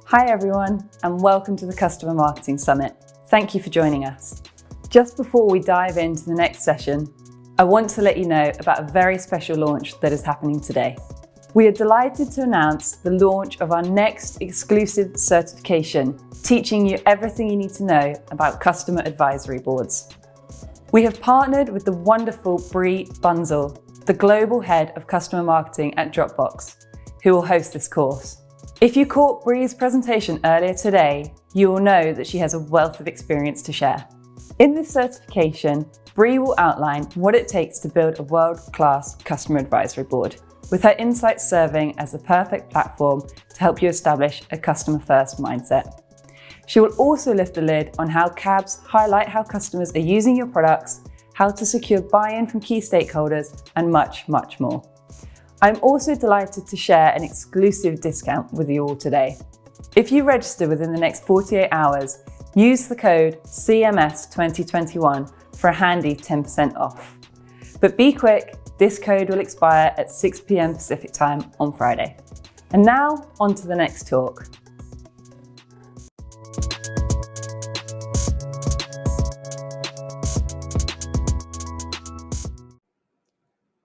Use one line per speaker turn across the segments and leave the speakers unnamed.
Hi everyone, and welcome to the Customer Marketing Summit. Thank you for joining us. Just before we dive into the next session, I want to let you know about a very special launch that is happening today. We are delighted to announce the launch of our next exclusive certification, teaching you everything you need to know about customer advisory boards. We have partnered with the wonderful Brie Bunzel, the Global Head of Customer Marketing at Dropbox, who will host this course. If you caught Brie's presentation earlier today, you will know that she has a wealth of experience to share. In this certification, Brie will outline what it takes to build a world-class customer advisory board, with her insights serving as the perfect platform to help you establish a customer-first mindset. She will also lift the lid on how CABs highlight how customers are using your products, how to secure buy-in from key stakeholders, and much, much more. I'm also delighted to share an exclusive discount with you all today. If you register within the next 48 hours, use the code CMS2021 for a handy 10% off. But be quick, this code will expire at 6 p.m. Pacific time on Friday. And now, on to the next talk.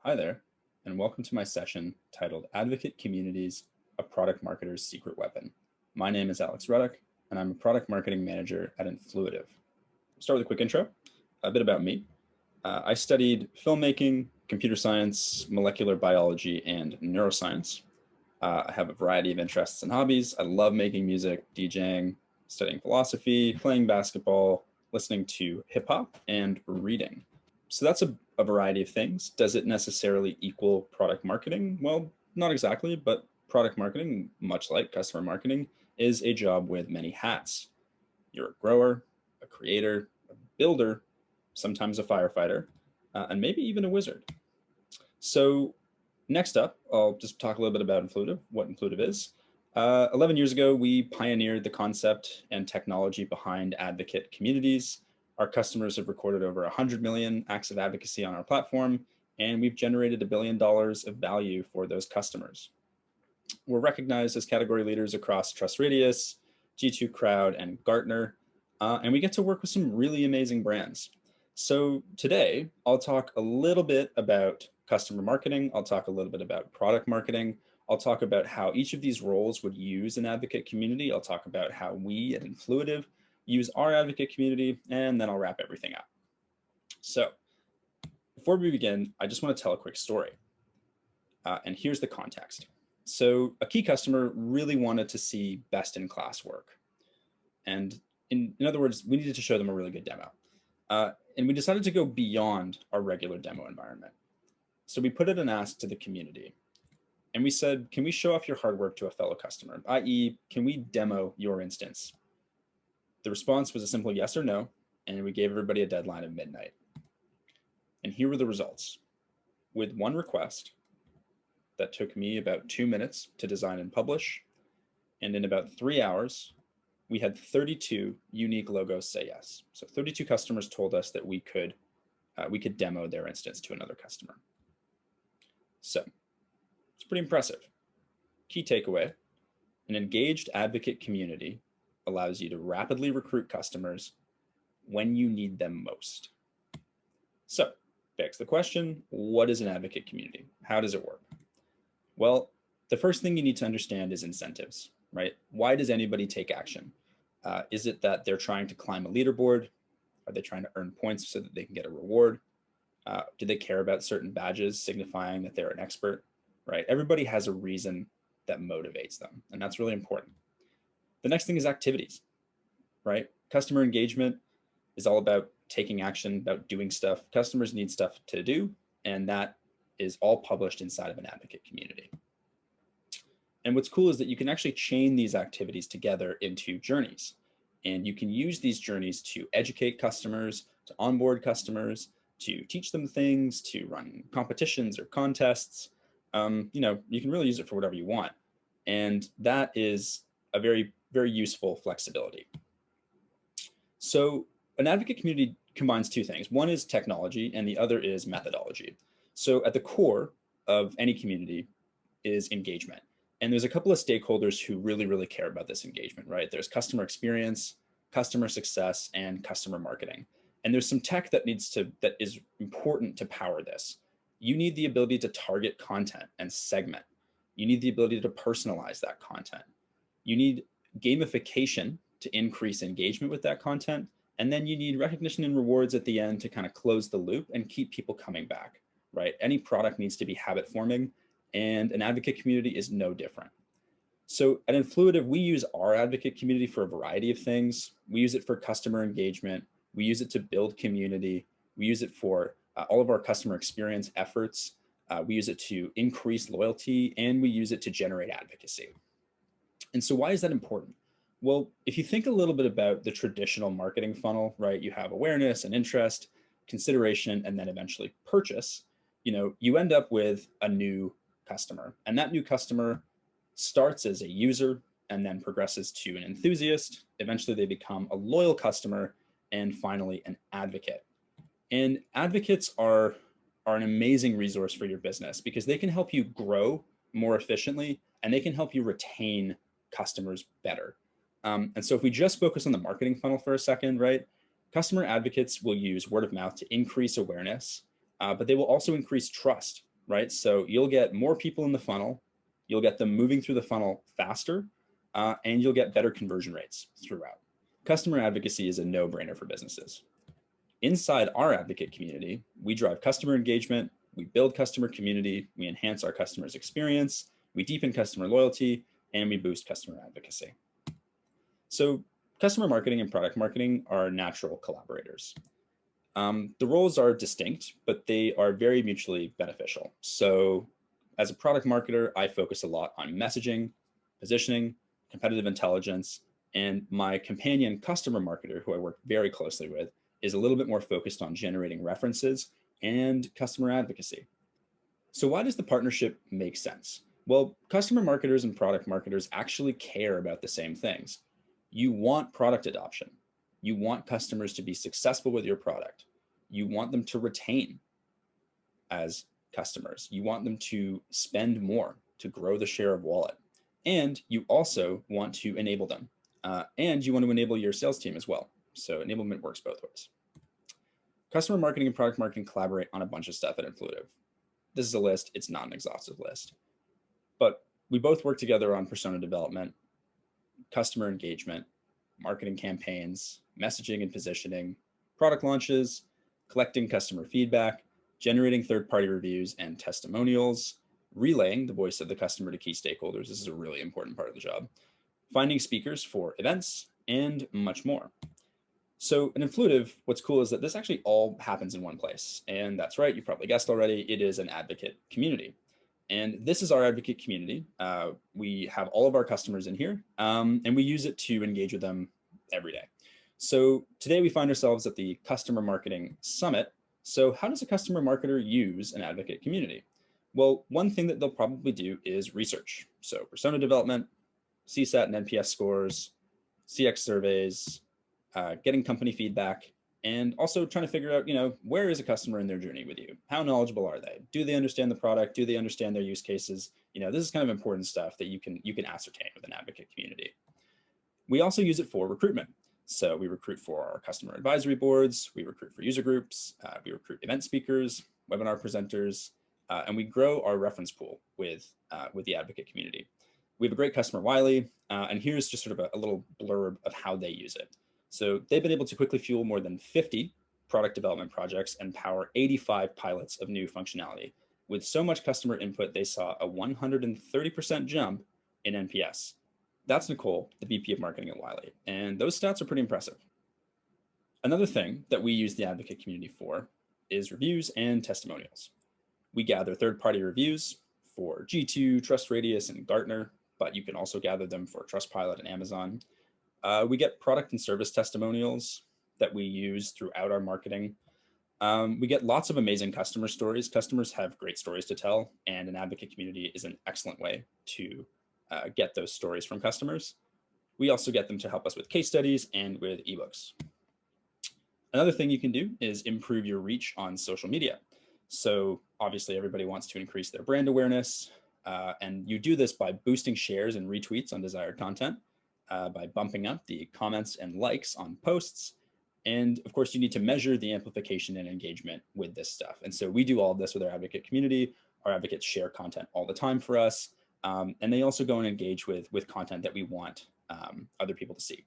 Hi there, and welcome to my session titled Advocate Communities, a Product Marketer's Secret Weapon. My name is Alex Ruddock, and I'm a Product Marketing Manager at Influitive. I'll start with a quick intro, a bit about me. I studied filmmaking, computer science, molecular biology, and neuroscience. I have a variety of interests and hobbies. I love making music, DJing, studying philosophy, playing basketball, listening to hip hop, and reading. So that's a variety of things. Does it necessarily equal product marketing? Well, not exactly, but product marketing, much like customer marketing, is a job with many hats. You're a grower, a creator, a builder, sometimes a firefighter, and maybe even a wizard. So next up, I'll just talk a little bit about Influitive, what Influitive is. 11 years ago, we pioneered the concept and technology behind advocate communities. Our customers have recorded over 100 million acts of advocacy on our platform, and we've generated $1 billion of value for those customers. We're recognized as category leaders across TrustRadius, G2 Crowd, and Gartner, and we get to work with some really amazing brands. So today, I'll talk a little bit about customer marketing. I'll talk a little bit about product marketing. I'll talk about how each of these roles would use an advocate community. I'll talk about how we at Influitive use our advocate community, and then I'll wrap everything up. So before we begin, I just want to tell a quick story. And here's the context. So a key customer really wanted to see best-in-class work. And in other words, we needed to show them a really good demo. And we decided to go beyond our regular demo environment. So we put out an ask to the community. And we said, can we show off your hard work to a fellow customer? i.e., can we demo your instance? The response was a simple yes or no, and we gave everybody a deadline of midnight. And here were the results. With one request that took me about 2 minutes to design and publish, and in about 3 hours, we had 32 unique logos say yes. So 32 customers told us that we could demo their instance to another customer. So it's pretty impressive. Key takeaway, an engaged advocate community allows you to rapidly recruit customers when you need them most. So, begs the question, what is an advocate community? How does it work? Well, the first thing you need to understand is incentives, right? Why does anybody take action? Is it that they're trying to climb a leaderboard? Are they trying to earn points so that they can get a reward? Do they care about certain badges signifying that they're an expert, right? Everybody has a reason that motivates them, and that's really important. The next thing is activities, right? Customer engagement is all about taking action, about doing stuff. Customers need stuff to do, and that is all published inside of an advocate community. And what's cool is that you can actually chain these activities together into journeys. And you can use these journeys to educate customers, to onboard customers, to teach them things, to run competitions or contests. You can really use it for whatever you want. And that is a very, very useful flexibility. So an advocate community combines two things. One is technology and the other is methodology. So at the core of any community is engagement. And there's a couple of stakeholders who really, really care about this engagement, right? There's customer experience, customer success, and customer marketing. And there's some tech that is important to power this. You need the ability to target content and segment. You need the ability to personalize that content. You need gamification to increase engagement with that content. And then you need recognition and rewards at the end to kind of close the loop and keep people coming back, right? Any product needs to be habit forming, and an advocate community is no different. So at Influitive, we use our advocate community for a variety of things. We use it for customer engagement. We use it to build community. We use it for all of our customer experience efforts. We use it to increase loyalty, and we use it to generate advocacy. And so why is that important? Well, if you think a little bit about the traditional marketing funnel, right, you have awareness and interest, consideration, and then eventually purchase. You end up with a new customer, and that new customer starts as a user and then progresses to an enthusiast. Eventually they become a loyal customer, and finally an advocate. And advocates are an amazing resource for your business because they can help you grow more efficiently, and they can help you retain customers better. And so if we just focus on the marketing funnel for a second, right, customer advocates will use word of mouth to increase awareness, but they will also increase trust, right? So you'll get more people in the funnel, you'll get them moving through the funnel faster, and you'll get better conversion rates throughout. Customer advocacy is a no-brainer for businesses. Inside our advocate community, we drive customer engagement, we build customer community, we enhance our customers' experience, we deepen customer loyalty, and we boost customer advocacy. So customer marketing and product marketing are natural collaborators. The roles are distinct, but they are very mutually beneficial. So as a product marketer, I focus a lot on messaging, positioning, competitive intelligence, and my companion customer marketer, who I work very closely with, is a little bit more focused on generating references and customer advocacy. So why does the partnership make sense? Well, customer marketers and product marketers actually care about the same things. You want product adoption. You want customers to be successful with your product. You want them to retain as customers. You want them to spend more to grow the share of wallet. And you also want to enable them. And you want to enable your sales team as well. So enablement works both ways. Customer marketing and product marketing collaborate on a bunch of stuff at Influitive. This is a list. It's not an exhaustive list. But we both work together on persona development, customer engagement, marketing campaigns, messaging and positioning, product launches, collecting customer feedback, generating third-party reviews and testimonials, relaying the voice of the customer to key stakeholders. This is a really important part of the job. Finding speakers for events, and much more. So in Influitive, what's cool is that this actually all happens in one place. And that's right, you probably guessed already, it is an advocate community. And this is our advocate community. We have all of our customers in here, and we use it to engage with them every day. So today we find ourselves at the Customer Marketing Summit. So how does a customer marketer use an advocate community? Well, one thing that they'll probably do is research. So persona development, CSAT and NPS scores, CX surveys, getting company feedback, and also trying to figure out, where is a customer in their journey with you? How knowledgeable are they? Do they understand the product? Do they understand their use cases? This is kind of important stuff that you can ascertain with an advocate community. We also use it for recruitment. So we recruit for our customer advisory boards, we recruit for user groups, we recruit event speakers, webinar presenters, and we grow our reference pool with the advocate community. We have a great customer, Wiley, and here's just sort of a little blurb of how they use it. So they've been able to quickly fuel more than 50 product development projects and power 85 pilots of new functionality. With so much customer input, they saw a 130% jump in NPS. That's Nicole, the VP of Marketing at Wiley, and those stats are pretty impressive. Another thing that we use the advocate community for is reviews and testimonials. We gather third-party reviews for G2, TrustRadius, and Gartner, but you can also gather them for Trustpilot and Amazon. We get product and service testimonials that we use throughout our marketing. We get lots of amazing customer stories. Customers have great stories to tell, and an advocate community is an excellent way to get those stories from customers. We also get them to help us with case studies and with ebooks. Another thing you can do is improve your reach on social media. So obviously everybody wants to increase their brand awareness. And you do this by boosting shares and retweets on desired content, by bumping up the comments and likes on posts. And of course, you need to measure the amplification and engagement with this stuff. And so we do all of this with our advocate community. Our advocates share content all the time for us. And they also go and engage with content that we want other people to see.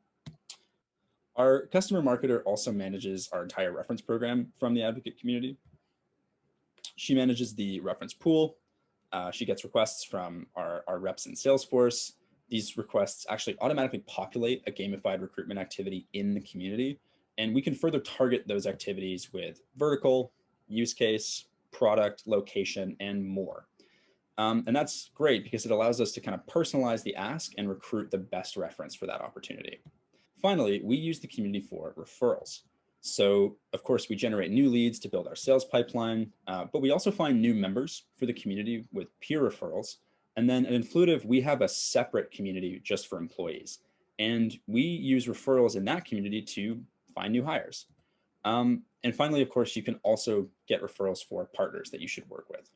Our customer marketer also manages our entire reference program from the advocate community. She manages the reference pool. She gets requests from our reps in Salesforce. These requests actually automatically populate a gamified recruitment activity in the community. And we can further target those activities with vertical, use case, product, location, and more. And that's great because it allows us to kind of personalize the ask and recruit the best reference for that opportunity. Finally, we use the community for referrals. So of course, we generate new leads to build our sales pipeline, but we also find new members for the community with peer referrals. And then at Influitive, we have a separate community just for employees. And we use referrals in that community to find new hires. And finally, of course, you can also get referrals for partners that you should work with.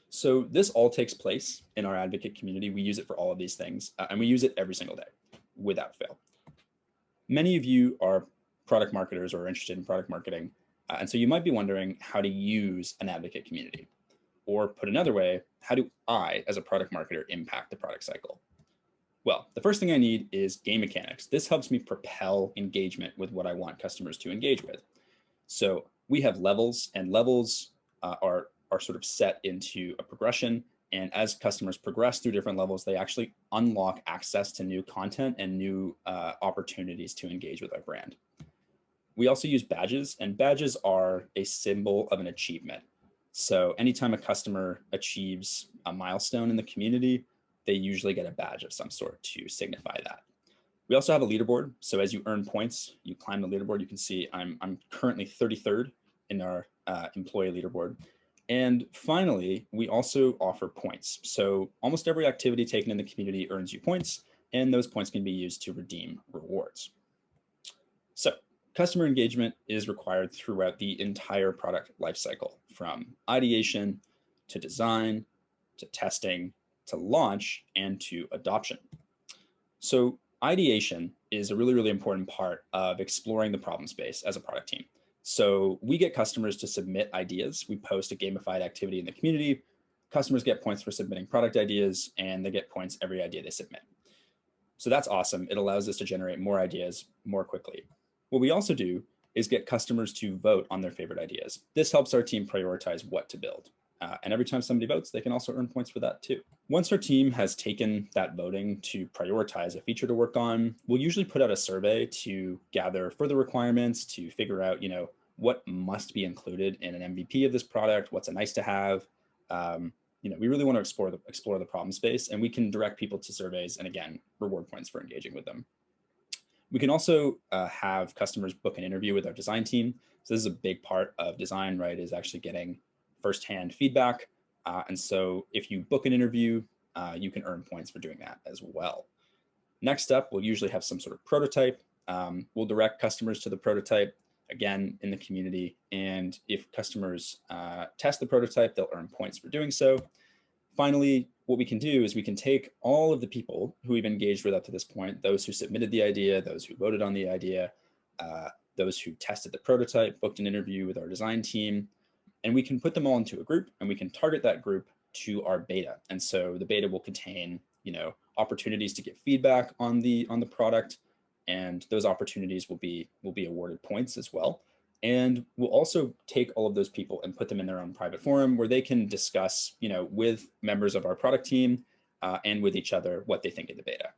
So this all takes place in our advocate community. We use it for all of these things, and we use it every single day without fail. Many of you are product marketers or are interested in product marketing. And so you might be wondering how to use an advocate community. Or put another way, how do I, as a product marketer, impact the product cycle? Well, the first thing I need is game mechanics. This helps me propel engagement with what I want customers to engage with. So we have levels, and levels are sort of set into a progression. And as customers progress through different levels, they actually unlock access to new content and new opportunities to engage with our brand. We also use badges, and badges are a symbol of an achievement. So anytime a customer achieves a milestone in the community, they usually get a badge of some sort to signify that. We also have a leaderboard. So as you earn points, you climb the leaderboard. You can see I'm currently 33rd in our employee leaderboard. And finally, we also offer points. So almost every activity taken in the community earns you points, and those points can be used to redeem rewards. So customer engagement is required throughout the entire product lifecycle, from ideation to design, to testing, to launch, and to adoption. So ideation is a really, really important part of exploring the problem space as a product team. So we get customers to submit ideas. We post a gamified activity in the community. Customers get points for submitting product ideas, and they get points every idea they submit. So that's awesome. It allows us to generate more ideas more quickly. What we also do is get customers to vote on their favorite ideas. This helps our team prioritize what to build. And every time somebody votes, they can also earn points for that too. Once our team has taken that voting to prioritize a feature to work on, we'll usually put out a survey to gather further requirements, to figure out, what must be included in an MVP of this product, what's a nice to have. We really want to explore the problem space, and we can direct people to surveys and, again, reward points for engaging with them. We can also have customers book an interview with our design team. So this is a big part of design, right, is actually getting firsthand feedback. And so if you book an interview, you can earn points for doing that as well. Next up, we'll usually have some sort of prototype. We'll direct customers to the prototype, again, in the community. And if customers test the prototype, they'll earn points for doing so. Finally, what we can do is we can take all of the people who we've engaged with up to this point, those who submitted the idea, those who voted on the idea, those who tested the prototype, booked an interview with our design team, and we can put them all into a group, and we can target that group to our beta. And so the beta will contain, opportunities to get feedback on the product, and those opportunities will be awarded points as well. And we'll also take all of those people and put them in their own private forum where they can discuss, with members of our product team and with each other what they think of the beta.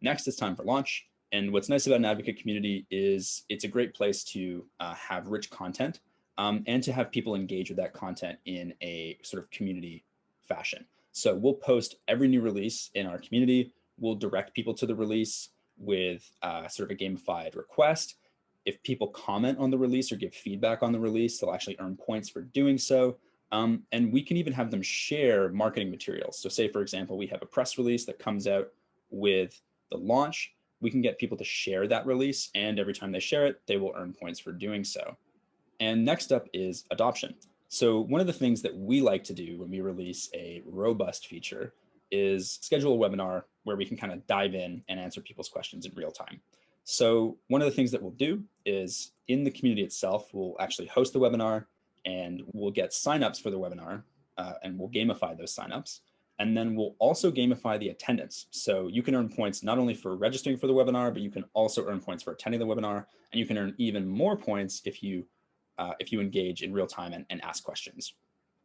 Next, it's time for launch. And what's nice about an advocate community is it's a great place to have rich content and to have people engage with that content in a sort of community fashion. So we'll post every new release in our community. We'll direct people to the release with sort of a gamified request. If people comment on the release or give feedback on the release, they'll actually earn points for doing so. And we can even have them share marketing materials. So say, for example, we have a press release that comes out with the launch. We can get people to share that release, and every time they share it, they will earn points for doing so. And next up is adoption. So one of the things that we like to do when we release a robust feature is schedule a webinar where we can kind of dive in and answer people's questions in real time. So one of the things that we'll do is in the community itself, we'll actually host the webinar and we'll get signups for the webinar and we'll gamify those signups. And then we'll also gamify the attendance. So you can earn points not only for registering for the webinar, but you can also earn points for attending the webinar. And you can earn even more points if you engage in real time and ask questions.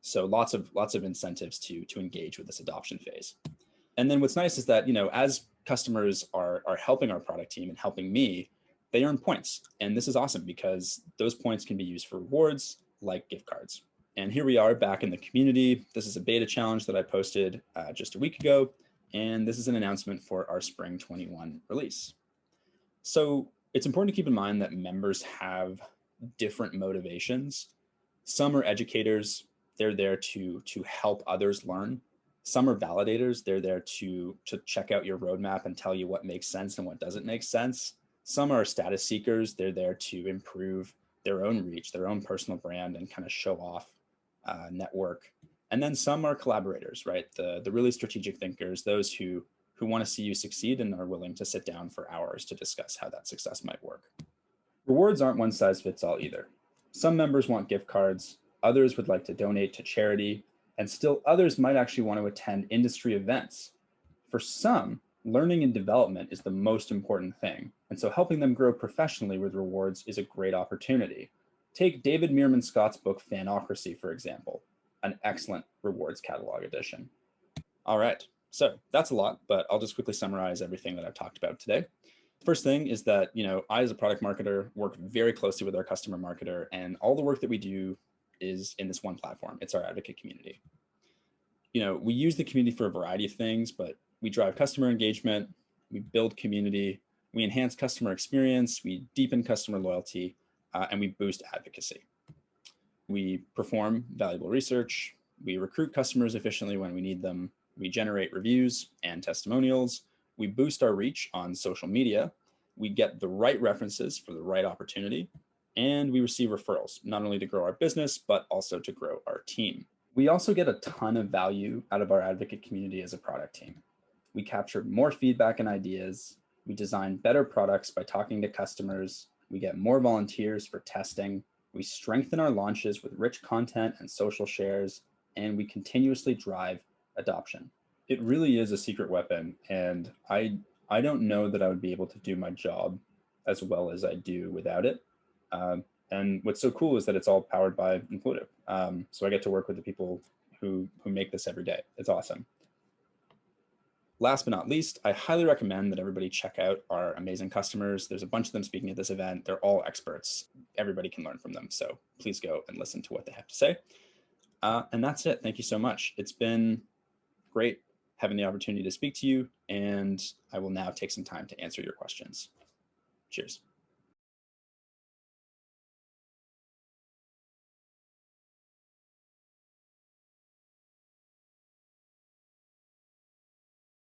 So lots of incentives to engage with this adoption phase. And then what's nice is that, as customers are helping our product team and helping me, they earn points. And this is awesome because those points can be used for rewards like gift cards. And here we are back in the community. This is a beta challenge that I posted just a week ago. And this is an announcement for our Spring 21 release. So it's important to keep in mind that members have different motivations. Some are educators. They're there to help others learn. Some are validators. They're there to check out your roadmap and tell you what makes sense and what doesn't make sense. Some are status seekers. They're there to improve their own reach, their own personal brand, and kind of show off network. And then some are collaborators, right? The really strategic thinkers, those who want to see you succeed and are willing to sit down for hours to discuss how that success might work. Rewards aren't one size fits all either. Some members want gift cards, others would like to donate to charity, and still others might actually want to attend industry events. For some, learning and development is the most important thing, and so helping them grow professionally with rewards is a great opportunity. Take David Meerman Scott's book Fanocracy, for example, an excellent rewards catalog edition. All right, so that's a lot, but I'll just quickly summarize everything that I've talked about today. First thing is that, I as a product marketer work very closely with our customer marketer, and all the work that we do is in this one platform. It's our advocate community. We use the community for a variety of things, but we drive customer engagement, we build community, we enhance customer experience, we deepen customer loyalty, and we boost advocacy. We perform valuable research, we recruit customers efficiently when we need them, we generate reviews and testimonials, we boost our reach on social media, we get the right references for the right opportunity, and we receive referrals, not only to grow our business, but also to grow our team. We also get a ton of value out of our advocate community as a product team. We capture more feedback and ideas, we design better products by talking to customers, we get more volunteers for testing, we strengthen our launches with rich content and social shares, and we continuously drive adoption. It really is a secret weapon, and I don't know that I would be able to do my job as well as I do without it. And what's so cool is that it's all powered by Influitive. So I get to work with the people who make this every day. It's awesome. Last but not least, I highly recommend that everybody check out our amazing customers. There's a bunch of them speaking at this event. They're all experts. Everybody can learn from them. So please go and listen to what they have to say. And that's it. Thank you so much. It's been great having the opportunity to speak to you, and I will now take some time to answer your questions. Cheers.